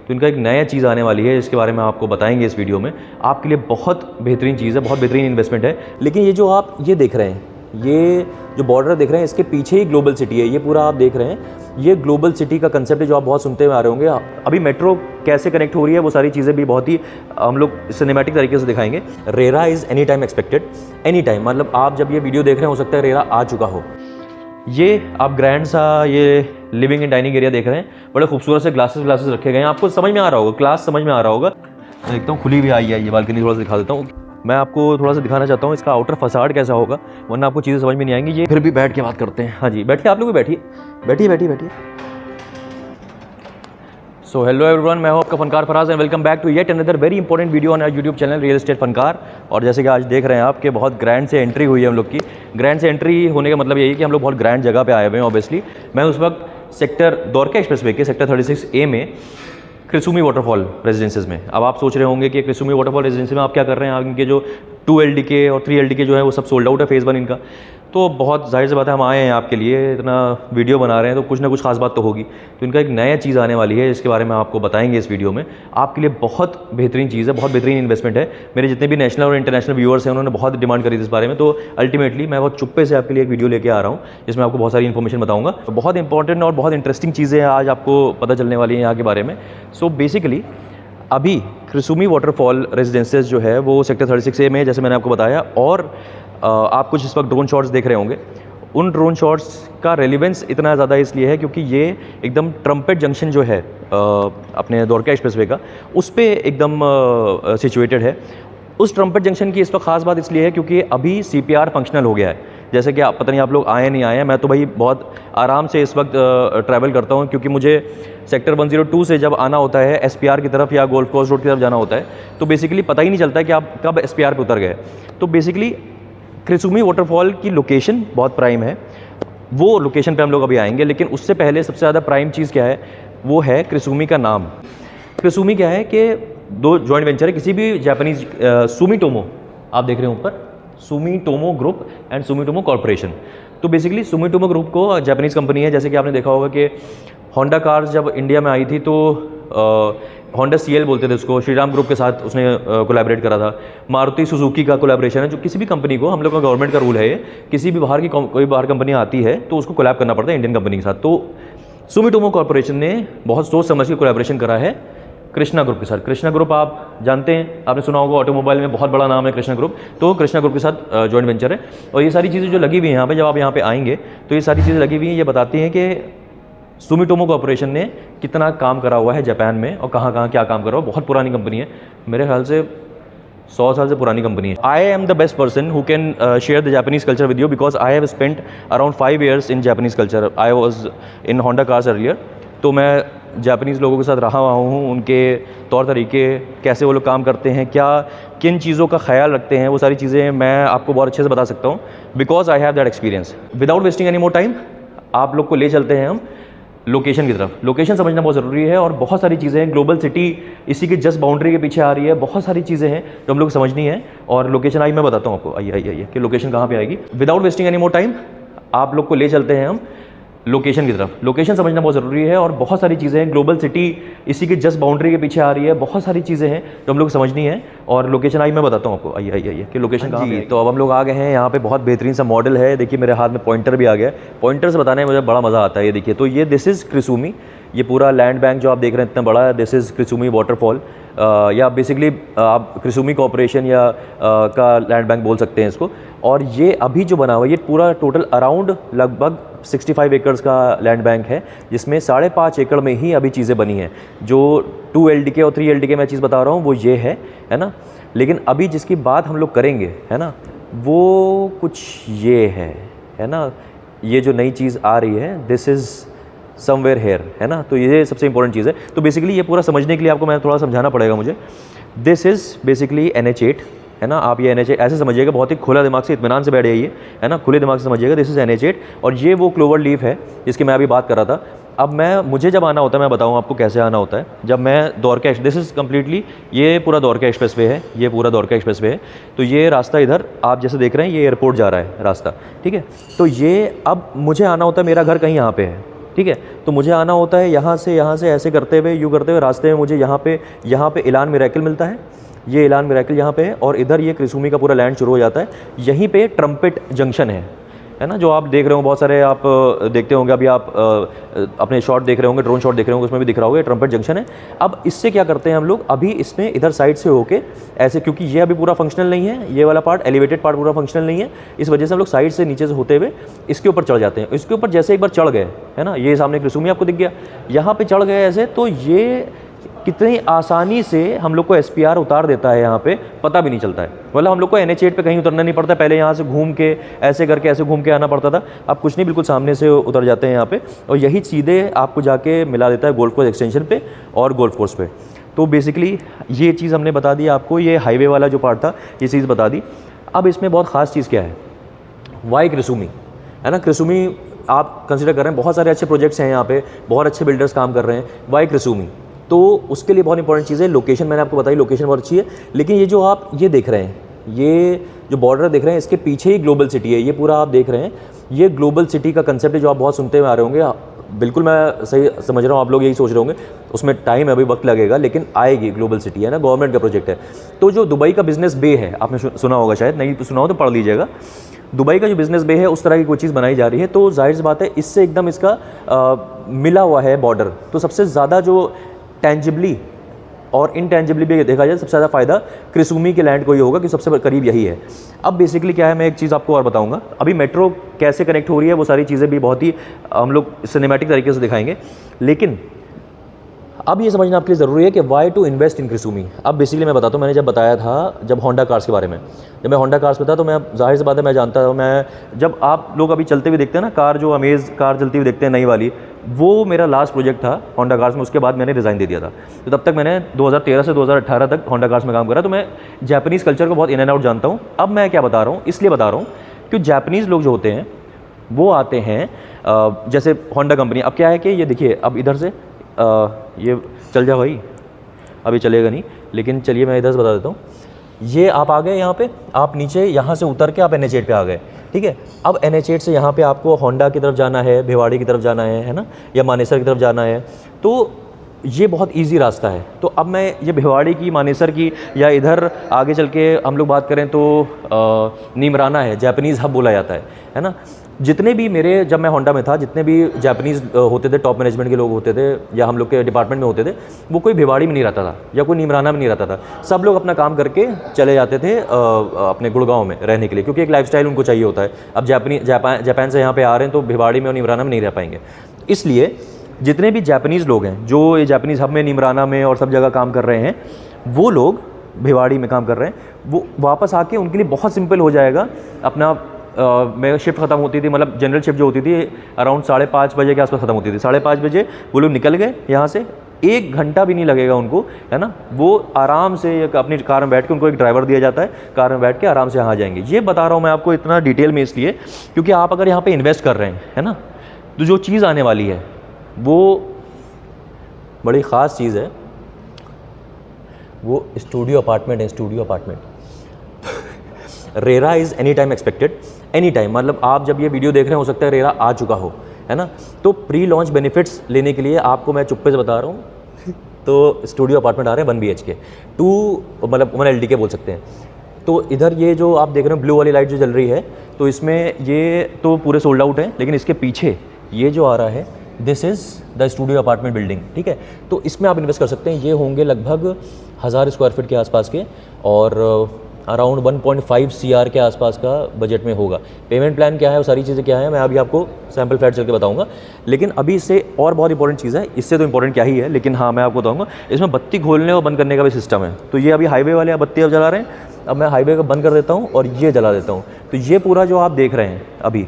तो इनका एक नया चीज़ आने वाली है, इसके बारे में आपको बताएंगे इस वीडियो में। आपके लिए बहुत बेहतरीन चीज़ है, बहुत बेहतरीन इन्वेस्टमेंट है। लेकिन ये जो आप ये देख रहे हैं, ये जो बॉर्डर देख रहे हैं, इसके पीछे ही ग्लोबल सिटी है। ये पूरा आप देख रहे हैं, ये ग्लोबल सिटी का कंसेप्ट है जो आप बहुत सुनते हुए आ रहे होंगे। अभी मेट्रो कैसे कनेक्ट हो रही है, वो सारी चीज़ें भी बहुत ही हम लोग सिनेमैटिक तरीके से दिखाएंगे। RERA is any time expected, any time, मतलब आप जब ये वीडियो देख रहे हैं हो सकता है रेरा आ चुका हो। ये आप ग्रैंड सा ये लिविंग एंड डाइनिंग एरिया देख रहे हैं, बड़े खूबसूरत से ग्लासेस रखे गए हैं। आपको समझ में आ रहा होगा, क्लास समझ में आ रहा होगा। देखता हूँ खुली भी आई है ये बालकनी, थोड़ा सा दिखा देता हूँ। मैं आपको थोड़ा सा दिखाना चाहता हूँ इसका आउटर फसाड कैसा होगा, वरना आपको चीज़ें समझ में नहीं आएंगी। ये फिर भी बैठ के बात करते हैं। हाँ जी, बैठिए, आप लोग भी बैठिए। सो हेलो एवरीवन, मैं हूं आपका Fankar Faraz and welcome back to yet another very important video on our YouTube channel real estate Fankar. और जैसे कि आज देख रहे हैं आप कि बहुत ग्रैंड से एंट्री हुई है हम लोग की। ग्रैंड से एंट्री होने का मतलब यही है कि हम लोग बहुत ग्रैंड जगह पे आए हुए हैं। ऑब्वियसली मैं उस वक्त सेक्टर द्वारका एक्सप्रेसवे के सेक्टर 36A में क्रिसुमी वाटरफॉल रेजिडेंसेज में। अब आप सोच रहे होंगे कि क्रिसुमी वाटरफॉल रेजिडेंसी में आप क्या कर रहे हैं, इनके जो 2 LDK और 3 LDK जो है वो सब सोल्ड आउट है फेज़ 1 इनका। तो बहुत जाहिर सी बात है, हम आए हैं आपके लिए, इतना वीडियो बना रहे हैं तो कुछ ना कुछ खास बात तो होगी। तो इनका एक नया चीज़ आने वाली है, इसके बारे में आपको बताएंगे इस वीडियो में। आपके लिए बहुत बेहतरीन चीज़ है, बहुत बेहतरीन इन्वेस्टमेंट है। मेरे जितने भी नेशनल और इंटरनेशनल व्यूअर्स हैं उन्होंने बहुत डिमांड करी थी इस बारे में। तो अल्टीमेटली मैं बहुत चुप्पे से आपके लिए एक वीडियो लेके आ रहा हूँ जिसमें आपको बहुत सारी इन्फॉर्मेशन बताऊँगा। तो बहुत इंपॉर्टेंट और बहुत इंटरेस्टिंग चीज़ें आज आपको पता चलने वाली हैं यहाँ के बारे में। सो बेसिकली अभी क्रिसुमी वाटरफॉल रेजिडेंसेज जो है वो सेक्टर 36A में है, जैसे मैंने आपको बताया। और आप कुछ इस वक्त ड्रोन शॉट्स देख रहे होंगे। उन ड्रोन शॉट्स का रेलिवेंस इतना ज़्यादा इसलिए है क्योंकि ये एकदम ट्रम्पेट जंक्शन जो है अपने द्वारका एक्सप्रेसवे का, उस पर एकदम सिचुएटेड है। उस ट्रम्पेट जंक्शन की इस वक्त खास बात इसलिए है क्योंकि अभी CPR फंक्शनल हो गया है। जैसे कि आप पता नहीं आप लोग आए नहीं आए हैं, मैं तो भाई बहुत आराम से इस वक्त ट्रैवल करता हूँ क्योंकि मुझे सेक्टर 102 से जब आना होता है SPR की तरफ या गोल्फ कोर्स रोड की तरफ जाना होता है तो बेसिकली पता ही नहीं चलता है कि आप कब SPR पे उतर गए। तो बेसिकली क्रिसुमी वाटरफॉल की लोकेशन बहुत प्राइम है, वो लोकेशन पे हम लोग अभी आएंगे। लेकिन उससे पहले सबसे ज़्यादा प्राइम चीज़ क्या है, वो है क्रिसुमी का नाम। क्रिसुमी क्या है कि 2 जॉइंट वेंचर है किसी भी जापानीज, सुमिटोमो आप देख रहे हैं ऊपर, Sumitomo group and Sumitomo corporation. तो बेसिकली सुमिटोमो ग्रुप को जापानीज़ कंपनी है। जैसे कि आपने देखा होगा कि होंडा कार्स जब इंडिया में आई थी तो होंडा CL बोलते थे उसको, श्रीराम ग्रुप के साथ उसने कोलैबोरेट करा था। मारुति सुजुकी का कोलैबोरेशन है। जो किसी भी कंपनी को, हम लोग का गवर्नमेंट का रूल है ये, किसी भी बाहर की कोई बाहर कंपनी आती है तो उसको कोलैब करना पड़ता है इंडियन कंपनी के साथ। तो सुमिटोमो कॉर्पोरेशन ने बहुत सोच समझ के कोलैबोरेशन करा है कृष्णा ग्रुप के साथ। कृष्णा ग्रुप आप जानते हैं, आपने सुना होगा, ऑटोमोबाइल में बहुत बड़ा नाम है कृष्णा ग्रुप। तो कृष्णा ग्रुप के साथ जॉइंट वेंचर है। और ये सारी चीज़ें जो लगी हुई हैं यहाँ पे, जब आप यहाँ पे आएंगे तो ये सारी चीज़ें लगी हुई हैं, ये बताती हैं कि सुमिटोमो कॉर्पोरेशन ने कितना काम करा हुआ है जापान में और कहाँ कहाँ क्या काम करा हुआ। बहुत पुरानी कंपनी है, मेरे ख्याल से 100 साल से पुरानी कंपनी है। I am the best person who can share the Japanese culture with you because I have spent around 5 years in Japanese culture. I was in Honda cars earlier. तो मैं जापानीज़ लोगों के साथ रहा हुआ हूँ, उनके तौर तरीके, कैसे वो लोग काम करते हैं, क्या किन चीज़ों का ख्याल रखते हैं, वो सारी चीज़ें मैं आपको बहुत अच्छे से बता सकता हूँ because I have that experience. Without wasting any more time आप लोग को ले चलते हैं हम लोकेशन की तरफ। लोकेशन समझना बहुत ज़रूरी है और बहुत सारी चीज़ें हैं। ग्लोबल सिटी इसी की जस्ट बाउंड्री के पीछे आ रही है। बहुत सारी चीज़ें हैं जो हम लोग समझनी है और लोकेशन आई मैं बताता हूँ आपको। आइए कि लोकेशन कहाँ पे आएगी। Without wasting any more time आप लोग को ले चलते हैं हम लोकेशन की तरफ। लोकेशन समझना बहुत ज़रूरी है और बहुत सारी चीज़ें हैं। ग्लोबल सिटी इसी की जस्ट बाउंड्री के पीछे आ रही है। बहुत सारी चीज़ें हैं जो हम लोग समझनी है और लोकेशन आई मैं बताता हूँ आपको। आइए कि लोकेशन कहाँ पे। तो अब हम लोग आ गए हैं यहाँ पे। बहुत बेहतरीन सा मॉडल है। देखिए मेरे हाथ में पॉइंटर भी आ गया है। पॉइंटर से बताने में मुझे बड़ा मज़ा आता है। ये देखिए, तो ये दिस इज़ क्रिसुमी। ये पूरा लैंड बैंक जो आप देख रहे हैं इतना बड़ा है, दिस इज़ क्रिसुमी वाटरफॉल। या बेसिकली आप क्रिसुमी कॉर्पोरेशन या का लैंड बैंक बोल सकते हैं इसको। और ये अभी जो बना हुआ है ये पूरा टोटल अराउंड लगभग 65 एकड़ का लैंड बैंक है, जिसमें 5.5 एकड़ में ही अभी चीज़ें बनी हैं। जो 2 LDK और 3 LDK मैं चीज़ बता रहा हूँ वो ये है ना। लेकिन अभी जिसकी बात हम लोग करेंगे है ना, वो कुछ ये है ना। ये जो नई चीज़ आ रही है, दिस इज़ समवेयर हेयर, है ना। तो ये सबसे इंपॉर्टेंट चीज़ है। तो बेसिकली ये पूरा समझने के लिए आपको मैं थोड़ा समझाना पड़ेगा मुझे। दिस इज़ बेसिकली NH8, है ना। आप ये NH8 ऐसे समझिएगा, बहुत ही खुला दिमाग से, इत्मीनान से बैठ जाइए, है ना, खुले दिमाग से समझिएगा। दिस इज़ NH8 और ये वो क्लोवर लीफ है जिसकी मैं अभी बात कर रहा था। अब मुझे जब आना होता है, मैं बताऊँ आपको कैसे आना होता है। जब मैं द्वारका, दिस इज़ कम्प्लीटली, ये पूरा द्वारका एक्सप्रेसवे है, ये पूरा द्वारका एक्सप्रेसवे है। तो ये रास्ता इधर आप जैसे देख रहे हैं, ये एयरपोर्ट जा रहा है रास्ता, ठीक है। तो ये अब मुझे आना होता है, मेरा घर कहीं यहाँ पे है, ठीक है। तो मुझे आना होता है यहाँ से ऐसे करते हुए, यूँ करते हुए रास्ते में मुझे यहाँ पे इलान मिरेकल मिलता है, ये इलान मिरेकल यहाँ पे है, और इधर ये क्रिसूमी का पूरा लैंड शुरू हो जाता है। यहीं पे ट्रम्पेट जंक्शन है ना, जो आप देख रहे हो, बहुत सारे आप देखते होंगे, अभी आप अपने शॉट देख रहे होंगे, ड्रोन शॉट देख रहे होंगे, उसमें भी दिख रहा होगा, ट्रम्पेट जंक्शन है। अब इससे क्या करते हैं हम लोग, अभी इसमें इधर साइड से होके ऐसे, क्योंकि ये अभी पूरा फंक्शनल नहीं है, ये वाला पार्ट एलिवेटेड पार्ट पूरा फंक्शनल नहीं है, इस वजह से हम लोग साइड से नीचे से होते हुए इसके ऊपर चढ़ जाते हैं। इसके ऊपर जैसे एक बार चढ़ गए, है ना, ये सामने क्रिसूमी आपको दिख गया, यहाँ पर चढ़ गए ऐसे, तो ये कितनी आसानी से हम लोग को SPR उतार देता है, यहाँ पे पता भी नहीं चलता है। मतलब हम लोग को NH8 पे कहीं उतरना नहीं पड़ता, पहले यहाँ से घूम के ऐसे करके ऐसे घूम के आना पड़ता था। अब कुछ नहीं, बिल्कुल सामने से उतर जाते हैं यहाँ पे, और यही सीधे आपको जाके मिला देता है गोल्फ कोर्स एक्सटेंशन पे और गोल्फ कोर्स पे। तो बेसिकली ये चीज़ हमने बता दी आपको, ये हाईवे वाला जो पार्ट था ये चीज़ बता दी। अब इसमें बहुत ख़ास चीज़ क्या है, वाई क्रिसूमी, है ना, क्रिसूमी आप कंसिडर कर रहे हैं, बहुत सारे अच्छे प्रोजेक्ट्स हैं यहाँ पे, बहुत अच्छे बिल्डर्स काम कर रहे हैं, वाई क्रिसूमी। तो उसके लिए बहुत इंपॉर्टेंट चीज़ है लोकेशन, मैंने आपको बताई लोकेशन बहुत अच्छी है। लेकिन ये जो आप ये देख रहे हैं, ये जो बॉर्डर देख रहे हैं, इसके पीछे ही ग्लोबल सिटी है, ये पूरा आप देख रहे हैं, ये ग्लोबल सिटी का कंसेप्ट है जो आप बहुत सुनते हुए आ रहे होंगे। बिल्कुल मैं सही समझ रहा हूँ, आप लोग यही सोच रहे होंगे, उसमें टाइम है, अभी वक्त लगेगा, लेकिन आएगी। ग्लोबल सिटी है ना, गवर्नमेंट का प्रोजेक्ट है। तो जो दुबई का बिजनेस बे है, आपने सुना होगा, शायद नहीं सुना हो तो पढ़ लीजिएगा। दुबई का जो बिज़नेस बे है, उस तरह की कोई चीज़ बनाई जा रही है, तो जाहिर सी बात है इससे एकदम इसका मिला हुआ है बॉर्डर। तो सबसे ज़्यादा जो टेंजिबली और इनटेंजिबली भी देखा जाए, सबसे ज़्यादा फ़ायदा क्रिसूमी के लैंड को ही होगा, कि सबसे करीब यही है। अब बेसिकली क्या है, मैं एक चीज़ आपको और बताऊंगा, अभी मेट्रो कैसे कनेक्ट हो रही है, वो सारी चीज़ें भी बहुत ही हम लोग सिनेमैटिक तरीके से दिखाएंगे। लेकिन अब ये समझना आपके लिए ज़रूरी है कि वाई टू इन्वेस्ट इन क्रिसूमी। अब बेसिकली मैं बताता हूँ, मैंने जब बताया था, जब होंडा कार्स के बारे में, जब मैं होंडा कार्स पे था, तो मैं जाहिर सी बात है मैं जानता हूँ, मैं जब आप लोग अभी चलते हुए देखते हैं ना कार, जो अमेज़ कार चलती हुई देखते हैं नई वाली, वो मेरा लास्ट प्रोजेक्ट था होंडा कार्स में। उसके बाद मैंने रिज़ाइन दे दिया था। तो तब तक मैंने 2013 से 2018 तक होंडा कार्स में काम करा, तो मैं जापानीज़ कल्चर को बहुत इन एंड आउट जानता हूँ। अब मैं क्या बता रहा हूँ, इसलिए बता रहा हूँ कि जापानीज़ लोग जो होते हैं वो आते हैं, जैसे होंडा कंपनी। अब क्या है कि ये देखिए, अब इधर से ये चल जा भाई, अभी चलेगा नहीं, लेकिन चलिए मैं इधर से बता देता हूँ। ये आप आ गए यहाँ पे, आप नीचे यहाँ से उतर के आप NH8 पे आ गए, ठीक है। अब NH8 से यहाँ पे आपको होंडा की तरफ जाना है, भिवाड़ी की तरफ जाना है ना, या मानेसर की तरफ जाना है, तो ये बहुत इजी रास्ता है। तो अब मैं ये भिवाड़ी की, मानेसर की, या इधर आगे चल के हम लोग बात करें तो नीमराना है, जापानीज़ हब बोला जाता है ना। जितने भी मेरे, जब मैं होंडा में था, जितने भी जापानीज़ होते थे, टॉप मैनेजमेंट के लोग होते थे, या हम लोग के डिपार्टमेंट में होते थे, वो कोई भिवाड़ी में नहीं रहता था, या कोई नीमराना में नहीं रहता था। सब लोग अपना काम करके चले जाते थे अपने गुड़गांव में रहने के लिए, क्योंकि एक लाइफस्टाइल उनको चाहिए होता है। अब जापान से यहाँ पे आ रहे हैं, तो भिवाड़ी में और नीमराना में नहीं रह पाएंगे। इसलिए जितने भी जापानीज़ लोग हैं, जो ये जापानीज़ हब में, नीमराना में और सब जगह काम कर रहे हैं, वो लोग भिवाड़ी में काम कर रहे हैं, वो वापस आके उनके लिए बहुत सिंपल हो जाएगा। अपना मेरा शिफ्ट ख़त्म होती थी, मतलब जनरल शिफ्ट जो होती थी अराउंड 5:30 बजे के आसपास ख़त्म होती थी। 5:30 बजे वो लोग निकल गए यहाँ से, 1 घंटा भी नहीं लगेगा उनको, है ना। वो आराम से अपनी कार में बैठ के, उनको एक ड्राइवर दिया जाता है, कार में बैठ के आराम से यहाँ जाएंगे। ये बता रहा हूँ मैं आपको इतना डिटेल में इसलिए, क्योंकि आप अगर यहाँ पे इन्वेस्ट कर रहे हैं, है ना, तो जो चीज़ आने वाली है वो बड़ी ख़ास चीज़ है। वो स्टूडियो अपार्टमेंट है, studio apartment. RERA is any time expected, any time, मतलब आप जब ये वीडियो देख रहे हैं, हो सकता है रेरा आ चुका हो, है ना। तो प्री लॉन्च बेनिफिट्स लेने के लिए आपको मैं चुप्पे से बता रहा हूँ, तो स्टूडियो अपार्टमेंट आ रहे हैं 1 BHK, 2 मतलब 1 LDK बोल सकते हैं। तो इधर ये जो आप देख रहे हो ब्लू वाली लाइट जो जल रही है, तो इसमें ये तो पूरे सोल्ड आउट है, लेकिन इसके पीछे ये जो आ रहा है, this is the studio apartment building, ठीक है। तो इसमें आप इन्वेस्ट कर सकते हैं। ये होंगे लगभग 1000 स्क्वायर फीट के आसपास के, और अराउंड 1.5 CR के आसपास का बजट में होगा। पेमेंट प्लान क्या है, वो सारी चीज़ें क्या है, मैं अभी आपको सैम्पल फ्लैट चल के बताऊंगा। लेकिन अभी इससे और बहुत इंपॉर्टेंट चीज़ है, इससे तो इंपॉर्टेंट क्या ही है, लेकिन हाँ मैं आपको बताऊंगा, इसमें बत्ती खोलने और बंद करने का भी सिस्टम है। तो ये अभी हाईवे वाले बत्ती अब जला रहे हैं, अब मैं हाईवे को बंद कर देता हूँ और ये जला देता हूँ। तो ये पूरा जो आप देख रहे हैं अभी,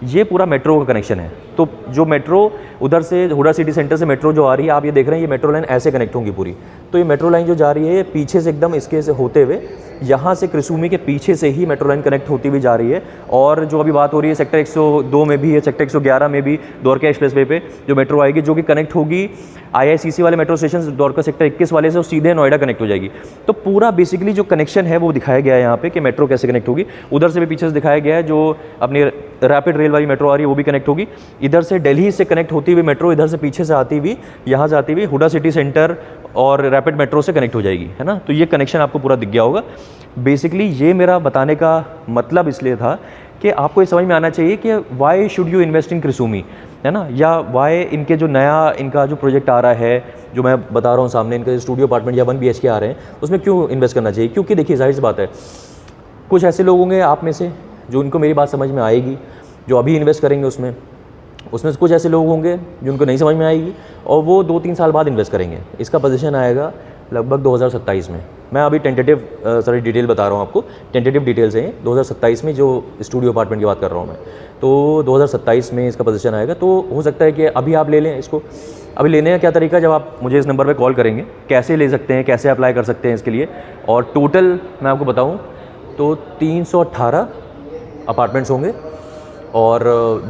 ये पूरा मेट्रो का कनेक्शन है। तो जो मेट्रो उधर से हुडा सिटी सेंटर से मेट्रो जो आ रही है, आप ये देख रहे हैं, ये मेट्रो लाइन ऐसे कनेक्ट होंगी पूरी। तो ये मेट्रो लाइन जो जा रही है, ये पीछे से एकदम इसके से होते हुए, यहाँ से क्रिसूमी के पीछे से ही मेट्रो लाइन कनेक्ट होती हुई जा रही है। और जो अभी बात हो रही है सेक्टर 102 में भी है, सेक्टर 111 में भी द्वारका एक्सप्रेसवे पे जो मेट्रो आएगी, जो कि कनेक्ट होगी IICC वाले मेट्रो स्टेशन द्वारका सेक्टर 21 वाले से, वो सीधे नोएडा कनेक्ट हो जाएगी। तो पूरा बेसिकली जो कनेक्शन है वो दिखाया गया है यहाँ पे कि मेट्रो कैसे कनेक्ट होगी। उधर से भी पीछे से दिखाया गया है जो अपनी रैपिड रेल रेल वाली मेट्रो आ रही है वो भी कनेक्ट होगी। इधर से दिल्ली से कनेक्ट होती हुई मेट्रो इधर से पीछे से आती हुई यहाँ से आती हुई हुडा सिटी सेंटर और रैपिड मेट्रो से कनेक्ट हो जाएगी, है ना। तो ये कनेक्शन आपको पूरा दिख गया होगा। बेसिकली ये मेरा बताने का मतलब इसलिए था कि आपको ये समझ में आना चाहिए कि why should you invest in क्रिसूमी, है ना, या वाई इनके जो नया इनका जो प्रोजेक्ट आ रहा है जो मैं बता रहा हूँ सामने, इनके स्टूडियो अपार्टमेंट या 1 BHK आ रहे हैं, उसमें क्यों इन्वेस्ट करना चाहिए। क्योंकि देखिए जाहिर सी बात है, कुछ ऐसे लोग होंगे आप में से जो उनको मेरी बात समझ में आएगी, जो अभी इन्वेस्ट करेंगे उसमें से कुछ ऐसे लोग होंगे जिनको नहीं समझ में आएगी और वो 2-3 साल बाद इन्वेस्ट करेंगे। इसका पोजीशन आएगा लगभग 2027 में। मैं अभी टेंटेटिव सारी डिटेल बता रहा हूँ आपको, टेंटेटिव डिटेल्स हैं 2027 में, जो स्टूडियो अपार्टमेंट की बात कर रहा हूँ मैं, तो 2027 में इसका पोजीशन आएगा। तो हो सकता है कि अभी आप ले लें इसको। अभी लेने का क्या तरीका, जब आप मुझे इस नंबर पे कॉल करेंगे, कैसे ले सकते हैं, कैसे अप्लाई कर सकते हैं इसके लिए, और टोटल मैं आपको बताऊँ तो 318 अपार्टमेंट्स होंगे और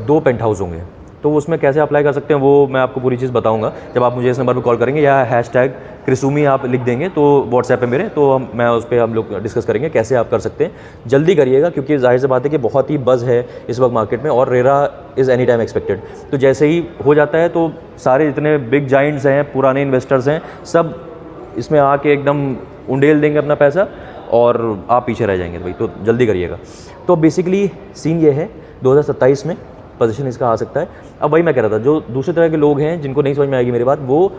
2 पेंट हाउस होंगे। तो उसमें कैसे अप्लाई कर सकते हैं वो मैं आपको पूरी चीज़ बताऊंगा जब आप मुझे इस नंबर पर कॉल करेंगे, या हैशटैग क्रिसूमी आप लिख देंगे तो व्हाट्सएप पे मेरे, तो मैं उस पर हम लोग डिस्कस करेंगे कैसे आप कर सकते हैं। जल्दी करिएगा क्योंकि जाहिर सी बात है कि बहुत ही बज़ है इस वक्त मार्केट में, और RERA is any time expected. तो जैसे ही हो जाता है तो सारे जितने बिग जाइंट्स हैं, पुराने इन्वेस्टर्स हैं, सब इसमें आके एकदम उंडेल देंगे अपना पैसा और आप पीछे रह जाएंगे भाई। तो जल्दी करिएगा। तो बेसिकली सीन ये है 2027 में पोजीशन इसका आ सकता है। अब वही मैं कह रहा था, जो दूसरे तरह के लोग हैं जिनको नहीं समझ में आएगी मेरी बात, वो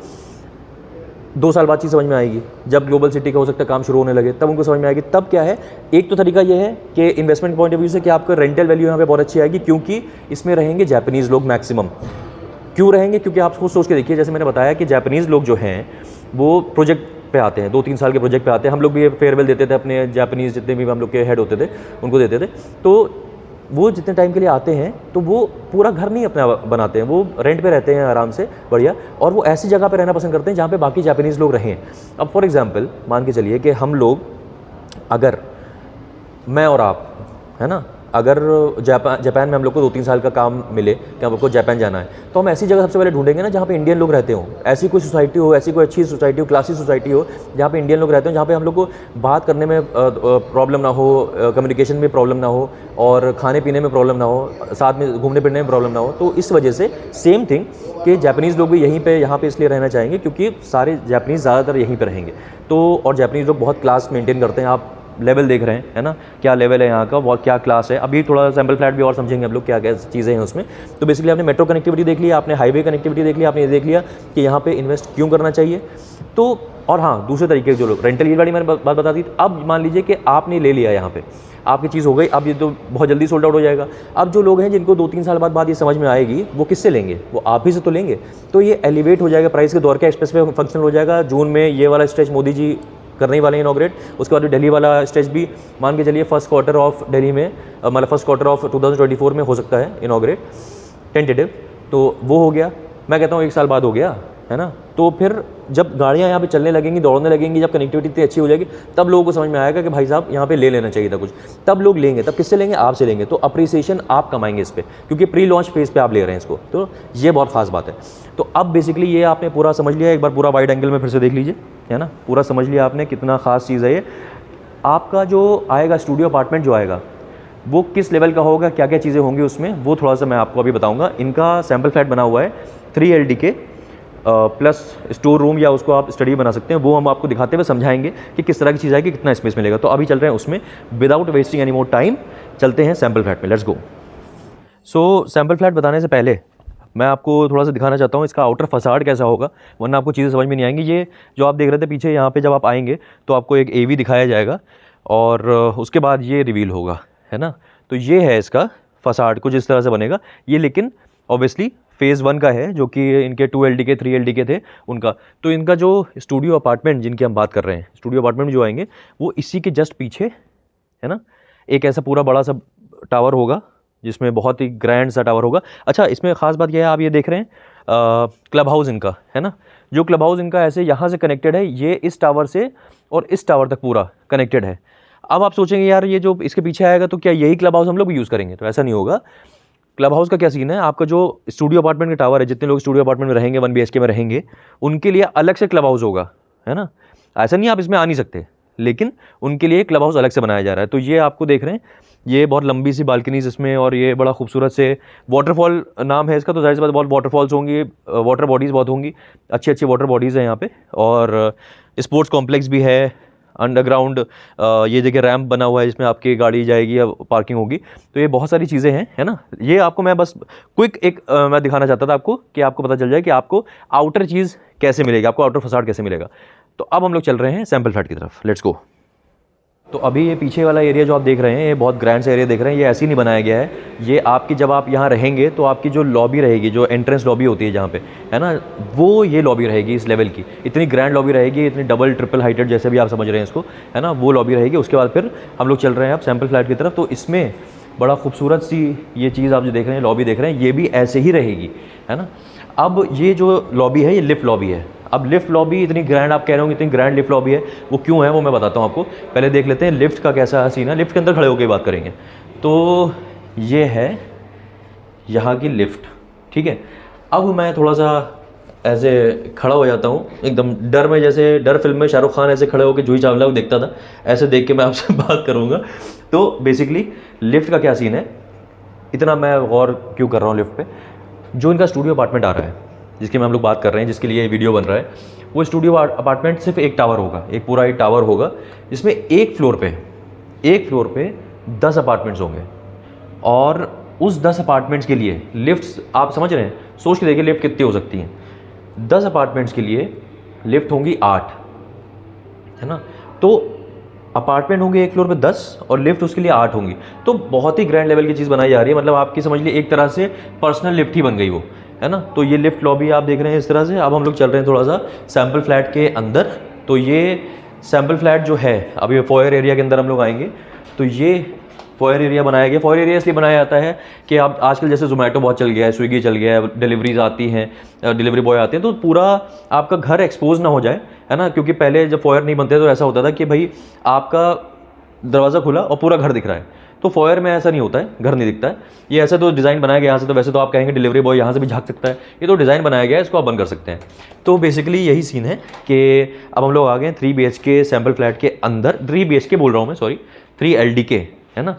2 साल बाद चीज़ समझ में आएगी। जब ग्लोबल सिटी का हो सकता है काम शुरू होने लगे तब उनको समझ में आएगी। तब क्या है, एक तो तरीका ये है कि इन्वेस्टमेंट पॉइंट ऑफ व्यू से कि आपका रेंटल वैल्यू यहाँ पे बहुत अच्छी आएगी, क्योंकि इसमें रहेंगे जापानीज़ लोग मैक्सिमम। क्यों रहेंगे, क्योंकि आप खुद सोच के देखिए, जैसे मैंने बताया कि जापानीज़ लोग जो हैं वो प्रोजेक्ट पे आते हैं, 2-3 साल के प्रोजेक्ट पे आते हैं। हम लोग भी फेयरवेल देते थे अपने जापानीज़ जितने भी हम लोग के हेड होते थे उनको देते थे। तो वो जितने टाइम के लिए आते हैं तो वो पूरा घर नहीं अपना बनाते हैं, वो रेंट पे रहते हैं आराम से बढ़िया, और वो ऐसी जगह पे रहना पसंद करते हैं जहाँ पे बाकी जापानीज़ लोग रहें। अब फॉर एग्जांपल मान के चलिए कि हम लोग, अगर मैं और आप, है ना, अगर जापान में हम लोग को 2-3 साल का काम मिले कि हम लोग को जापान जाना है, तो हम ऐसी जगह सबसे पहले ढूंढेंगे ना जहाँ पे इंडियन लोग रहते हों। ऐसी कोई सोसाइटी हो, ऐसी कोई अच्छी सोसाइटी हो, क्लासी सोसाइटी हो जहाँ पे इंडियन लोग रहते हो, जहाँ पे हम लोग को बात करने में प्रॉब्लम ना हो, कम्युनिकेशन में प्रॉब्लम ना हो, और खाने पीने में प्रॉब्लम ना हो, साथ में घूमने फिरने में प्रॉब्लम ना हो। तो इस वजह से सेम थिंग कि जापानीज़ लोग भी यहीं पे यहाँ पे इसलिए रहना चाहेंगे क्योंकि सारे जापानीज़ ज़्यादातर यहीं पर रहेंगे। तो और जापानीज़ लोग बहुत क्लास मेंटेन करते हैं। आप लेवल देख रहे हैं, है ना, क्या लेवल है यहाँ का, बहुत क्या क्लास है। अभी थोड़ा सैम्पल फ्लैट भी और समझेंगे हम लोग क्या क्या चीज़ें हैं उसमें। तो बेसिकली आपने मेट्रो कनेक्टिविटी देख लिया, आपने हाईवे कनेक्टिविटी देख लिया, आपने ये देख लिया कि यहाँ पे इन्वेस्ट क्यों करना चाहिए। तो और हाँ, दूसरे तरीके जो लोग रेंटल, ये वाली मैंने बात बता दी। अब मान लीजिए कि आपने ले लिया, यहाँ पे आपकी चीज़ हो गई, अब ये तो बहुत जल्दी सोल्ड आउट हो जाएगा। अब जो लोग हैं जिनको 2-3 साल बाद ये समझ में आएगी, वो किससे लेंगे, वो आप ही से तो लेंगे। तो ये एलिवेट हो जाएगा प्राइस के दौर का, एक्सप्रेस वे फंक्शनल हो जाएगा। जून में ये वाला स्ट्रेच मोदी जी करने ही वाले इनॉग्रेट। उसके बाद दिल्ली वाला स्टेज भी मान के चलिए फर्स्ट क्वार्टर ऑफ दिल्ली में, मतलब फर्स्ट क्वार्टर ऑफ 2024 में हो सकता है इनॉग्रेट, टेंटेटिव। तो वो हो गया, मैं कहता हूँ 1 साल बाद हो गया, है ना। तो फिर जब गाड़ियाँ यहाँ पे चलने लगेंगी, दौड़ने लगेंगी, जब कनेक्टिविटी इतनी अच्छी हो जाएगी, तब लोगों को समझ में आएगा कि भाई साहब यहाँ पे ले लेना चाहिए था कुछ। तब लोग लेंगे, तब किससे लेंगे, आपसे लेंगे। तो अप्रिसिएशन आप कमाएंगे इस पर, क्योंकि प्री लॉन्च फेज पे आप ले रहे हैं इसको। तो ये बहुत खास बात है। तो अब बेसिकली ये आपने पूरा समझ लिया, एक बार पूरा वाइड एंगल में फिर से देख लीजिए, है ना, पूरा समझ लिया आपने कितना खास चीज़ है ये। आपका जो आएगा स्टूडियो अपार्टमेंट जो आएगा वो किस लेवल का होगा, क्या क्या चीज़ें होंगी उसमें, वो थोड़ा सा मैं आपको अभी बताऊंगा। इनका सैम्पल फ्लैट बना हुआ है 3 LDK प्लस स्टोर रूम, या उसको आप स्टडी बना सकते हैं। वो हम आपको दिखाते हुए समझाएंगे कि किस तरह की चीज़ आएगी, कितना स्पेस मिलेगा। तो अभी चल रहे हैं उसमें, without wasting any more time चलते हैं सैम्पल फ्लैट में, let's go. So sample flat बताने से पहले मैं आपको थोड़ा सा दिखाना चाहता हूँ इसका आउटर फसाड कैसा होगा, वरना आपको चीज़ें समझ में नहीं आएंगी। ये जो आप देख रहे थे पीछे, यहाँ पे जब आप आएंगे तो आपको एक AV दिखाया जाएगा और उसके बाद ये रिवील होगा, है ना। तो ये है इसका फसाड, कुछ इस तरह से बनेगा ये। लेकिन ऑब्वियसली फेज़ 1 का है, जो कि इनके 2 LDK 3 LDK थे उनका। तो इनका जो स्टूडियो अपार्टमेंट जिनकी हम बात कर रहे हैं, स्टूडियो अपार्टमेंट जो आएंगे वो इसी के जस्ट पीछे, है ना, एक ऐसा पूरा बड़ा सा टावर होगा जिसमें बहुत ही ग्रैंड सा टावर होगा। अच्छा, इसमें ख़ास बात यह है, आप ये देख रहे हैं क्लब हाउस इनका, है ना। जो क्लब हाउस इनका ऐसे यहाँ से कनेक्टेड है, ये इस टावर से और इस टावर तक पूरा कनेक्टेड है। अब आप सोचेंगे यार ये जो इसके पीछे आएगा तो क्या यही क्लब हाउस हम लोग भी यूज़ करेंगे, तो ऐसा नहीं होगा। क्लब हाउस का क्या सीन है, आपका जो स्टूडियो अपार्टमेंट का टावर है, जितने लोग स्टूडियो अपार्टमेंट में रहेंगे 1 BHK में रहेंगे, उनके लिए अलग से क्लब हाउस होगा, है ना। ऐसा नहीं आप इसमें आ नहीं सकते, लेकिन उनके लिए क्लब हाउस अलग से बनाया जा रहा है। तो ये आपको देख रहे हैं, ये बहुत लंबी सी बालकनीज इसमें, और ये बड़ा खूबसूरत से वाटरफॉल नाम है इसका, तो जाहिर सी बात बहुत वाटरफॉल्स होंगी, वाटर बॉडीज़ बहुत होंगी, अच्छी अच्छी वाटर बॉडीज़ हैं यहाँ पे। और स्पोर्ट्स कॉम्प्लेक्स भी है, अंडरग्राउंड ये जगह रैम्प बना हुआ है जिसमें आपकी गाड़ी जाएगी या पार्किंग होगी। तो ये बहुत सारी चीज़ें हैं, है ना। ये आपको मैं बस क्विक एक मैं दिखाना चाहता था आपको, कि आपको पता चल जाए कि आपको आउटर चीज़ कैसे मिलेगी, आपको आउटर फसाड कैसे मिलेगा। तो अब हम लोग चल रहे हैं सैंपल फ्लैट की तरफ, लेट्स गो। तो अभी ये पीछे वाला एरिया जो आप देख रहे हैं, ये बहुत ग्रैंड सा एरिया देख रहे हैं, ये ऐसे ही नहीं बनाया गया है। ये आपकी जब आप यहाँ रहेंगे तो आपकी जो लॉबी रहेगी, जो एंट्रेंस लॉबी होती है जहाँ पे, है ना, वो ये लॉबी रहेगी इस लेवल की, इतनी ग्रैंड लॉबी रहेगी, इतनी डबल ट्रिपल हाइटेड जैसे भी आप समझ रहे हैं इसको, है ना, वो लॉबी रहेगी। उसके बाद फिर हम लोग चल रहे हैं अब सैंपल फ्लैट की तरफ। तो इसमें बड़ा खूबसूरत सी ये चीज़ आप जो देख रहे हैं, लॉबी देख रहे हैं, ये भी ऐसे ही रहेगी, है ना। अब ये जो लॉबी है ये लिफ्ट लॉबी है। अब लिफ्ट लॉबी इतनी ग्रैंड आप कह रहे हो, इतनी ग्रैंड लिफ्ट लॉबी है, वो क्यों है वो मैं बताता हूँ आपको। पहले देख लेते हैं लिफ्ट का कैसा सीन है, लिफ्ट के अंदर खड़े होकर बात करेंगे। तो ये है यहाँ की लिफ्ट, ठीक है। अब मैं थोड़ा सा ऐसे खड़ा हो जाता हूँ एकदम डर में, जैसे डर फिल्म में शाहरुख खान ऐसे खड़े होकर जूही चावला को देखता था, ऐसे देख के मैं आपसे बात करूँगा। तो बेसिकली लिफ्ट का क्या सीन है, इतना मैं गौर क्यों कर रहा हूँ लिफ्ट पे। जो इनका स्टूडियो अपार्टमेंट आ रहा है, जिसकी मैं हम लोग बात कर रहे हैं, जिसके लिए वीडियो बन रहा है, वो स्टूडियो अपार्टमेंट सिर्फ एक टावर होगा, एक पूरा एक टावर होगा, जिसमें एक फ्लोर पे 10 अपार्टमेंट्स होंगे। और उस 10 अपार्टमेंट्स के लिए लिफ्ट्स, आप समझ रहे हैं, सोच के देखिए लिफ्ट कितनी हो सकती हैं। 10 अपार्टमेंट्स के लिए लिफ्ट होंगी 8, है ना। तो अपार्टमेंट होंगे एक फ्लोर पे 10 और लिफ्ट उसके लिए 8 होंगी। तो बहुत ही ग्रैंड लेवल की चीज़ बनाई जा रही है, मतलब आपकी समझ लीजिए एक तरह से पर्सनल लिफ्ट ही बन गई वो, है ना। तो ये लिफ्ट लॉबी आप देख रहे हैं इस तरह से। अब हम लोग चल रहे हैं थोड़ा सा सैंपल फ्लैट के अंदर। तो ये सैंपल फ्लैट जो है, अब ये फॉयर एरिया के अंदर हम लोग आएंगे। तो ये फॉयर एरिया बनाया गया। फॉयर एरिया इसलिए बनाया जाता है कि आप आजकल जैसे जोमेटो बहुत चल गया है, स्विगी चल गया है, डिलीवरीज आती हैं, डिलीवरी बॉय आते हैं, तो पूरा आपका घर एक्सपोज ना हो जाए, है ना। क्योंकि पहले जब फॉयर नहीं बनते तो ऐसा होता था कि भाई आपका दरवाज़ा खुला और पूरा घर दिख रहा है। तो फॉयर में ऐसा नहीं होता है, घर नहीं दिखता है। ये ऐसा तो डिज़ाइन बनाया गया यहाँ से, तो वैसे तो आप कहेंगे डिलीवरी बॉय यहाँ से भी झाँक सकता है, ये तो डिज़ाइन बनाया गया है, इसको आप बंद कर सकते हैं। तो बेसिकली यही सीन है कि अब हम लोग आ गए 3 BHK सैंपल फ्लैट के अंदर। 3 BHK बोल रहा हूँ मैं, सॉरी, 3 LDK, है ना।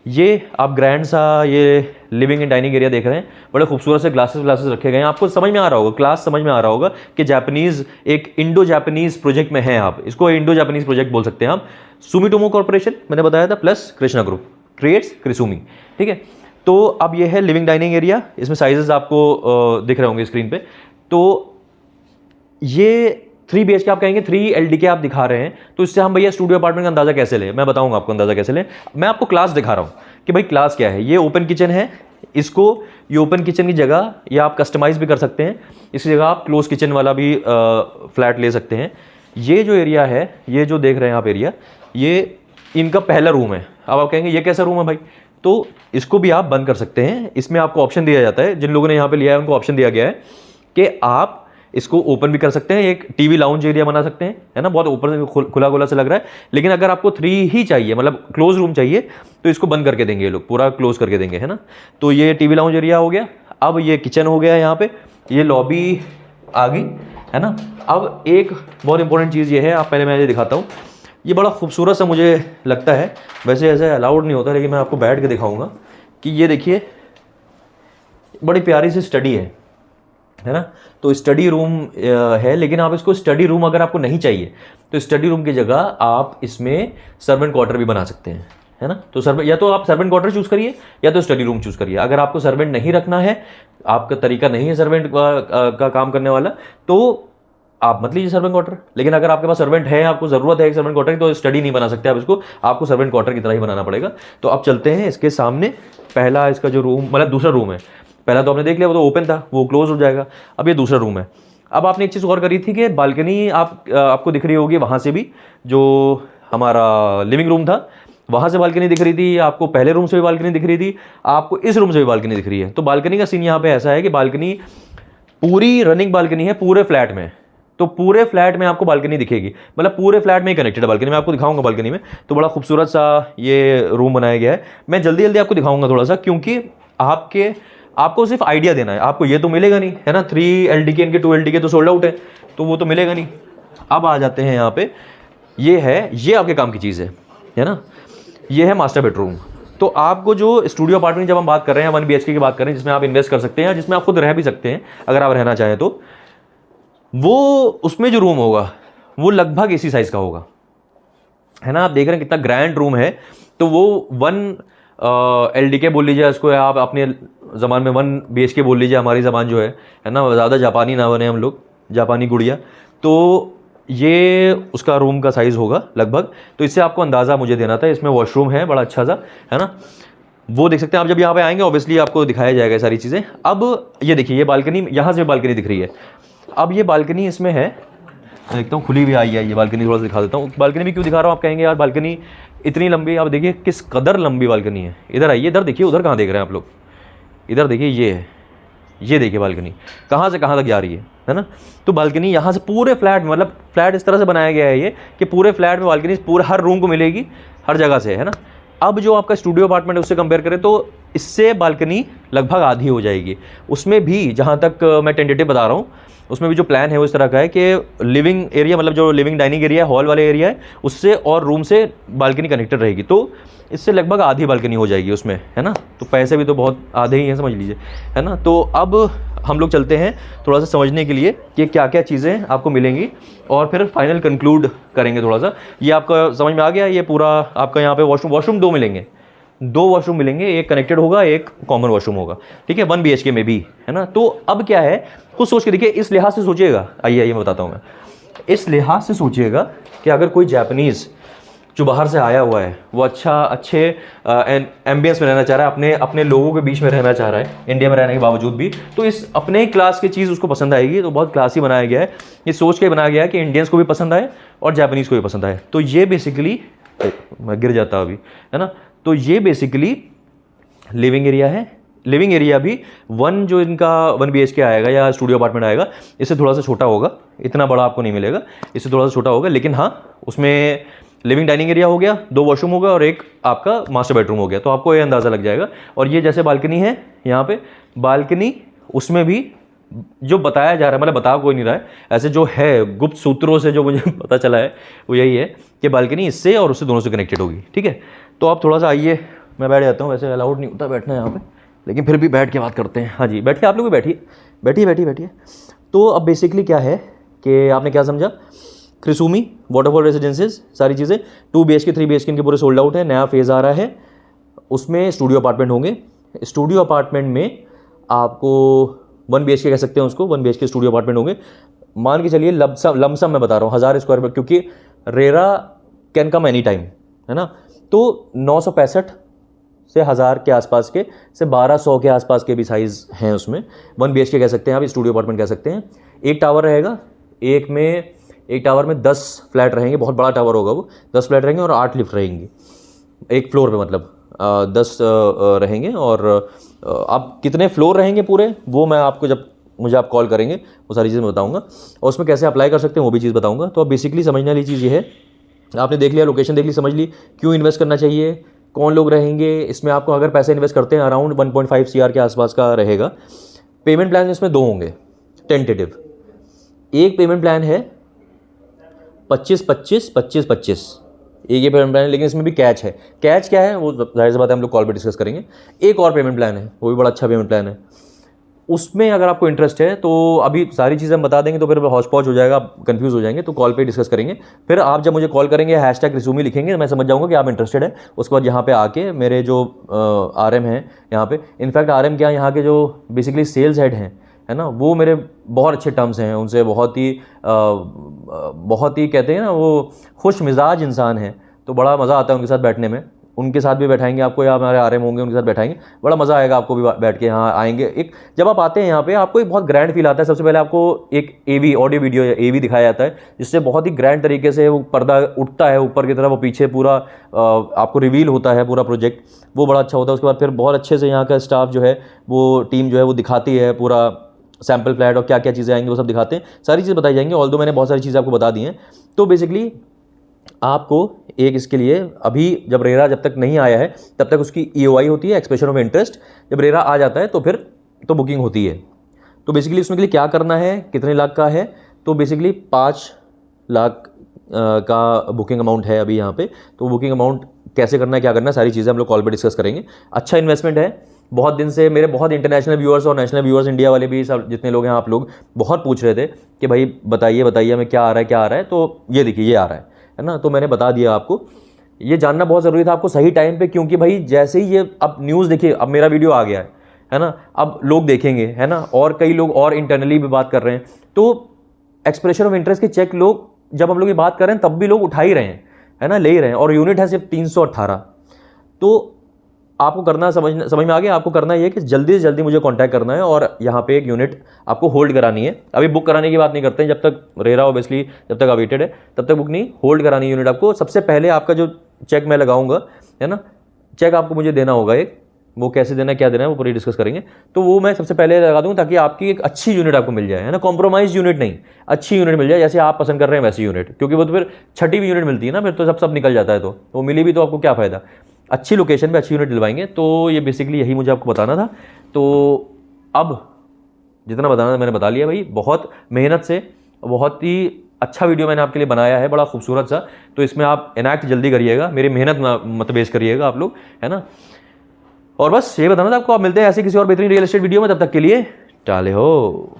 ये आप ग्रैंड सा ये लिविंग एंड डाइनिंग एरिया देख रहे हैं, बड़े खूबसूरत से ग्लासेस रखे गए हैं। आपको समझ में आ रहा होगा, क्लास समझ में आ रहा होगा कि जापानीज़ एक इंडो जापानीज़ प्रोजेक्ट में है। आप इसको इंडो जापानीज़ प्रोजेक्ट बोल सकते हैं आप। सुमिटोमो कॉर्पोरेशन मैंने बताया था, plus Krishna group creates Krisumi, ठीक है। तो अब ये है लिविंग डाइनिंग एरिया, इसमें साइजेस आपको दिख रहे होंगे स्क्रीन पे। तो ये 3 BHK आप कहेंगे 3 LDK आप दिखा रहे हैं, तो इससे हम भैया स्टूडियो अपार्टमेंट का अंदाजा कैसे लें, मैं बताऊंगा आपको अंदाजा कैसे लें। मैं आपको क्लास दिखा रहा हूँ कि भाई क्लास क्या है। ये ओपन किचन है, इसको ये ओपन किचन की जगह या आप कस्टमाइज भी कर सकते हैं, इसकी जगह आप क्लोज किचन वाला भी फ्लैट ले सकते हैं। ये जो एरिया है, ये जो देख रहे हैं आप एरिया, ये इनका पहला रूम है। अब आप कहेंगे ये कैसा रूम है भाई, तो इसको भी आप बंद कर सकते हैं। इसमें आपको ऑप्शन दिया जाता है, जिन लोगों ने यहाँ पे लिया है उनको ऑप्शन दिया गया है कि आप इसको ओपन भी कर सकते हैं, एक टीवी लाउंज एरिया बना सकते हैं, है ना। बहुत ऊपर से खुला खुला से लग रहा है, लेकिन अगर आपको 3 ही चाहिए, मतलब क्लोज रूम चाहिए, तो इसको बंद करके देंगे ये लोग, पूरा क्लोज करके देंगे, है ना। तो ये टीवी लाउंज एरिया हो गया। अब ये किचन हो गया, यहाँ पे ये लॉबी आ गई, है ना। अब एक बहुत इंपॉर्टेंट चीज़ ये है, आप पहले मैं ये दिखाता हूँ। ये बड़ा खूबसूरत सा मुझे लगता है, वैसे ऐसे अलाउड नहीं होता, लेकिन मैं आपको बैठ के दिखाऊंगा कि ये देखिए बड़ी प्यारी सी स्टडी है ना। तो स्टडी रूम है, लेकिन आप इसको स्टडी रूम अगर आपको नहीं चाहिए तो स्टडी रूम की जगह आप इसमें सर्वेंट क्वार्टर भी बना सकते हैं, है ना। तो सर्वेंट, या तो आप सर्वेंट क्वार्टर चूज करिए या तो स्टडी रूम चूज करिए। अगर आपको सर्वेंट नहीं रखना है, आपका तरीका नहीं है सर्वेंट का काम करने वाला, तो आप मत लीजिए सर्वेंट क्वार्टर। लेकिन अगर आपके पास सर्वेंट है, आपको जरूरत है एक सर्वेंट क्वार्टर की, तो स्टडी नहीं बना सकते आप इसको, आपको सर्वेंट क्वार्टर की तरह ही बनाना पड़ेगा। तो अब चलते हैं इसके सामने। पहला इसका जो रूम, मतलब दूसरा रूम है, पहला तो आपने देख लिया, वो तो ओपन था, वो क्लोज हो जाएगा। अब ये दूसरा रूम है। अब आपने एक चीज़ गौर करी थी कि बालकनी आपको दिख रही होगी वहाँ से भी, जो हमारा लिविंग रूम था वहाँ से बालकनी दिख रही थी, आपको पहले रूम से भी बालकनी दिख रही थी, आपको इस रूम से भी बालकनी दिख रही है। तो बालकनी का सीन यहाँ पे ऐसा है कि बालकनी पूरी रनिंग बालकनी है पूरे फ्लैट में, तो पूरे फ्लैट में आपको बालकनी दिखेगी, मतलब पूरे फ्लैट में ही कनेक्टेड है बालकनी। मैं आपको दिखाऊंगा बालकनी में, तो बड़ा खूबसूरत सा ये रूम बनाया गया है। मैं जल्दी जल्दी आपको दिखाऊंगा थोड़ा सा, क्योंकि आपको सिर्फ आइडिया देना है, आपको ये तो मिलेगा नहीं, है ना। 3 LDK इनके 2 LDK तो सोल्ड आउट है, तो वो तो मिलेगा नहीं। अब आ जाते हैं यहाँ पे ये आपके काम की चीज़ है ना। ये है मास्टर बेडरूम। तो आपको जो स्टूडियो अपार्टमेंट जब हम बात कर रहे हैं 1 BHK की बात कर रहे हैं, जिसमें आप इन्वेस्ट कर सकते हैं, जिसमें आप खुद रह भी सकते हैं अगर आप रहना चाहें तो, वो उसमें जो रूम होगा वो लगभग इसी साइज़ का होगा, है ना। आप देख रहे हैं कितना ग्रैंड रूम है। तो वो 1 LDK बोल लीजिए इसको, या आप अपने ज़बान में 1 BHK बोल लीजिए, हमारी ज़बान जो है ना, ज़्यादा जापानी ना बने हम लोग, जापानी गुड़िया। तो ये उसका रूम का साइज़ होगा लगभग। तो इससे आपको अंदाज़ा मुझे देना था। इसमें वॉशरूम है बड़ा अच्छा सा, है ना, वो देख सकते हैं आप जब यहाँ पे आएंगे। ऑब्वियसली आपको दिखाया जाएगा ये सारी चीज़ें। अब ये देखिए, ये बालकनी, यहाँ से बालकनी दिख रही है। अब ये बालकनी इसमें है, देखता हूँ खुली हुई आई है ये बालकनी, थोड़ा सा दिखा देता हूँ। बालकनी भी क्यों दिखा रहा हूँ, आप कहेंगे यार बालकनी इतनी लंबी, आप देखिए किस कदर लंबी बालकनी है। इधर आइए, इधर देखिए, उधर कहाँ देख रहे हैं आप लोग, इधर देखिए, ये है, ये देखिए बालकनी कहाँ से कहाँ तक जा रही है ना। तो बालकनी यहाँ से पूरे फ्लैट में, मतलब फ्लैट इस तरह से बनाया गया है ये कि पूरे फ्लैट में बालकनी पूरे हर रूम को मिलेगी, हर जगह से, है ना। अब जो आपका स्टूडियो अपार्टमेंट है उससे कंपेयर करें तो इससे बालकनी लगभग आधी हो जाएगी। उसमें भी जहाँ तक मैं टेंटेटिव बता रहा हूँ, उसमें भी जो प्लान है वो इस तरह का है कि लिविंग एरिया, मतलब जो लिविंग डाइनिंग एरिया है, हॉल वाले एरिया है, उससे और रूम से बालकनी कनेक्टेड रहेगी। तो इससे लगभग आधी बालकनी हो जाएगी उसमें, है ना। तो पैसे भी तो बहुत आधे ही हैं, समझ लीजिए, है ना। तो अब हम लोग चलते हैं थोड़ा सा समझने के लिए कि क्या क्या चीज़ें आपको मिलेंगी, और फिर फाइनल कंक्लूड करेंगे थोड़ा सा। ये आपका समझ में आ गया। ये पूरा आपका यहाँ पे वॉशरूम 2 मिलेंगे, 2 वॉशरूम मिलेंगे, एक कनेक्टेड होगा, एक कॉमन वॉशरूम होगा, ठीक है, 1 BHK में भी, है ना। तो अब क्या है, कुछ सोच के देखिए, इस लिहाज से सोचिएगा। आइए मैं बताता हूँ। मैं इस लिहाज से सोचिएगा कि अगर कोई जापानीज़ जो बाहर से आया हुआ है, वो अच्छे एम्बियंस में रहना चाह रहा है, अपने लोगों के बीच में रहना चाह रहा है, इंडिया में रहने के बावजूद भी, तो इस अपने क्लास की चीज़ उसको पसंद आएगी। तो बहुत क्लासी बनाया गया है, ये सोच के बनाया गया है कि इंडियंस को भी पसंद आए और जापानीज़ को भी पसंद आए। तो ये बेसिकली, मैं गिर जाता अभी, है ना। तो ये बेसिकली लिविंग एरिया है। लिविंग एरिया भी 1 जो इनका 1 BHK आएगा या स्टूडियो अपार्टमेंट आएगा, इससे थोड़ा सा छोटा होगा, इतना बड़ा आपको नहीं मिलेगा, इससे थोड़ा सा छोटा होगा। लेकिन हाँ, उसमें लिविंग डाइनिंग एरिया हो गया, 2 वॉशरूम होगा और एक आपका मास्टर बेडरूम हो गया। तो आपको ये अंदाज़ा लग जाएगा। और ये जैसे बालकनी है यहाँ पे, बालकनी उसमें भी जो बताया जा रहा है, मतलब बता कोई नहीं रहा है, ऐसे जो है गुप्त सूत्रों से जो मुझे पता चला है वो यही है कि बालकनी इससे और उससे दोनों से कनेक्टेड होगी, ठीक है। तो आप थोड़ा सा आइए, मैं बैठ जाता हूँ, वैसे अलाउड नहीं होता बैठना यहाँ पे, लेकिन फिर भी बैठ के बात करते हैं। हाँ जी, बैठिए, आप लोग भी बैठिए, बैठिए। तो अब बेसिकली क्या है कि आपने क्या समझा, क्रिसूमी वाटरफॉल रेजिडेंसेज सारी चीज़ें 2 BHK 3 BHK इनके पूरे सोल्ड आउट है। नया फेज़ आ रहा है, उसमें स्टूडियो अपार्टमेंट होंगे। स्टूडियो अपार्टमेंट में आपको 1 BHK कह सकते हैं उसको, 1 BHK स्टूडियो अपार्टमेंट होंगे। मान के चलिए लमसम मैं बता रहा हूँ 1000 स्क्वायर फीट, क्योंकि RERA can come any time, है ना। तो 965 से 1000 के आसपास के, से 1200 के आसपास के भी साइज़ हैं उसमें। 1 BHK कह सकते हैं आप, स्टूडियो अपार्टमेंट कह सकते हैं। एक टावर रहेगा, एक टावर में 10 फ्लैट रहेंगे, बहुत बड़ा टावर होगा वो, 10 फ्लैट रहेंगे और 8 लिफ्ट रहेंगी एक फ्लोर पे, मतलब 10 रहेंगे। और आप कितने फ्लोर रहेंगे पूरे, वो मैं आपको जब मुझे आप कॉल करेंगे वो सारी चीज़ें बताऊंगा, और उसमें कैसे अप्लाई कर सकते हैं वो भी चीज़ बताऊंगा। तो अब बेसिकली समझने वाली चीज़ ये है, आपने देख लिया, लोकेशन देख ली, समझ ली क्यों इन्वेस्ट करना चाहिए, कौन लोग रहेंगे इसमें। आपको अगर पैसे इन्वेस्ट करते हैं अराउंड 1.5 CR के आसपास का रहेगा। पेमेंट प्लान इसमें 2 होंगे टेंटेटिव। एक पेमेंट प्लान है 25-25-25-25, एक ये पेमेंट प्लान है, लेकिन इसमें भी कैच है। कैच क्या है वो जाहिर सी बात है हम लोग कॉल पे डिस्कस करेंगे। एक और पेमेंट प्लान है, वो भी बड़ा अच्छा पेमेंट प्लान है, उसमें अगर आपको इंटरेस्ट है तो अभी सारी चीज़ें हम बता देंगे तो फिर हौच पौच हो जाएगा, कंफ्यूज हो जाएंगे, तो कॉल पे डिस्कस करेंगे। फिर आप जब मुझे कॉल करेंगे #रिसूमी लिखेंगे, मैं समझ जाऊँगा कि आप इंटरेस्टेड है। उसके बाद यहाँ पे आके मेरे जो RM हैं यहाँ पे, इनफैक्ट RM क्या, यहाँ के जो बेसिकली सेल्स हेड हैं, है ना, वो मेरे बहुत अच्छे टर्म्स हैं उनसे, बहुत ही कहते हैं ना, वो खुश मिजाज इंसान हैं। तो बड़ा मज़ा आता है उनके साथ बैठने में। उनके साथ भी बैठाएंगे आपको, या हमारे RM होंगे उनके साथ बैठाएंगे, बड़ा मज़ा आएगा आपको भी बैठ के। यहाँ आएंगे, एक जब आप आते हैं यहाँ पे आपको एक बहुत ग्रैंड फील आता है। सबसे पहले आपको एक AV ऑडियो वीडियो या AV दिखाया जाता है, जिससे बहुत ही ग्रैंड तरीके से वो पर्दा उठता है ऊपर की तरफ, वो पीछे पूरा आपको रिवील होता है पूरा प्रोजेक्ट, वो बड़ा अच्छा होता है। उसके बाद फिर बहुत अच्छे से यहाँ का स्टाफ जो है, वो टीम जो है वो दिखाती है पूरा सैम्पल फ्लैट और क्या क्या चीज़ें आएंगी वो सब दिखाते हैं, सारी चीज़ बताई जाएंगी। ऑल्दो मैंने बहुत सारी चीज़ें आपको बता दी हैं। तो बेसिकली आपको एक इसके लिए अभी जब रेरा जब तक नहीं आया है तब तक उसकी EOI होती है, एक्सप्रेशन ऑफ इंटरेस्ट। जब रेरा आ जाता है तो फिर तो बुकिंग होती है। तो बेसिकली उसमें के लिए क्या करना है, कितने लाख का है, तो बेसिकली 5 लाख का बुकिंग अमाउंट है अभी यहाँ पे। तो बुकिंग अमाउंट कैसे करना है, क्या करना है, सारी चीज़ें हम लोग कॉल पे डिस्कस करेंगे। अच्छा इन्वेस्टमेंट है। बहुत दिन से मेरे बहुत इंटरनेशनल व्यूअर्स और नेशनल व्यूअर्स, इंडिया वाले भी, सब जितने लोग हैं आप लोग बहुत पूछ रहे थे कि भाई बताइए बताइए हमें क्या आ रहा है, क्या आ रहा है। तो ये देखिए ये आ रहा है ना। तो मैंने बता दिया आपको, ये जानना बहुत ज़रूरी था आपको सही टाइम पे, क्योंकि भाई जैसे ही ये अब न्यूज़ देखिए, अब मेरा वीडियो आ गया है ना, अब लोग देखेंगे है ना, और कई लोग और इंटरनली भी बात कर रहे हैं। तो एक्सप्रेशन ऑफ इंटरेस्ट के चेक लोग, जब हम लोग ये बात कर रहे हैं तब भी लोग उठा ही रहे हैं है ना, ले ही रहे हैं, और यूनिट है सिर्फ 318। तो आपको करना, समझ में आ गया, आपको करना ये है कि जल्दी से जल्दी मुझे कांटेक्ट करना है और यहाँ पे एक यूनिट आपको होल्ड करानी है। अभी बुक कराने की बात नहीं करते हैं, जब तक रेरा ऑब्वियसली जब तक अवेटेड है तब तक बुक नहीं, होल्ड करानी है यूनिट आपको। सबसे पहले आपका जो चेक मैं लगाऊंगा है ना, चेक आपको मुझे देना होगा एक, वो कैसे देना है क्या देना है वो पूरी डिस्कस करेंगे। तो वो मैं सबसे पहले लगा दूंगा ताकि आपकी एक अच्छी यूनिट आपको मिल जाए है ना, कॉम्प्रोमाइज यूनिट नहीं, अच्छी यूनिट मिल जाए जैसे आप पसंद कर रहे हैं वैसी यूनिट। क्योंकि वो तो फिर छठी भी यूनिट मिलती है ना, फिर तो सब निकल जाता है, तो वो मिली भी तो आपको क्या फ़ायदा। अच्छी लोकेशन पे अच्छी यूनिट दिलवाएंगे। तो ये बेसिकली यही मुझे आपको बताना था। तो अब जितना बताना था मैंने बता लिया भाई, बहुत मेहनत से बहुत ही अच्छा वीडियो मैंने आपके लिए बनाया है, बड़ा खूबसूरत सा। तो इसमें आप इनैक्ट जल्दी करिएगा, मेरी मेहनत मत वेस्ट करिएगा आप लोग है ना। और बस ये बताना था आपको, आप मिलते हैं ऐसे किसी और बेहतरीन रियल एस्टेट वीडियो में, तब तक के लिए टाले हो।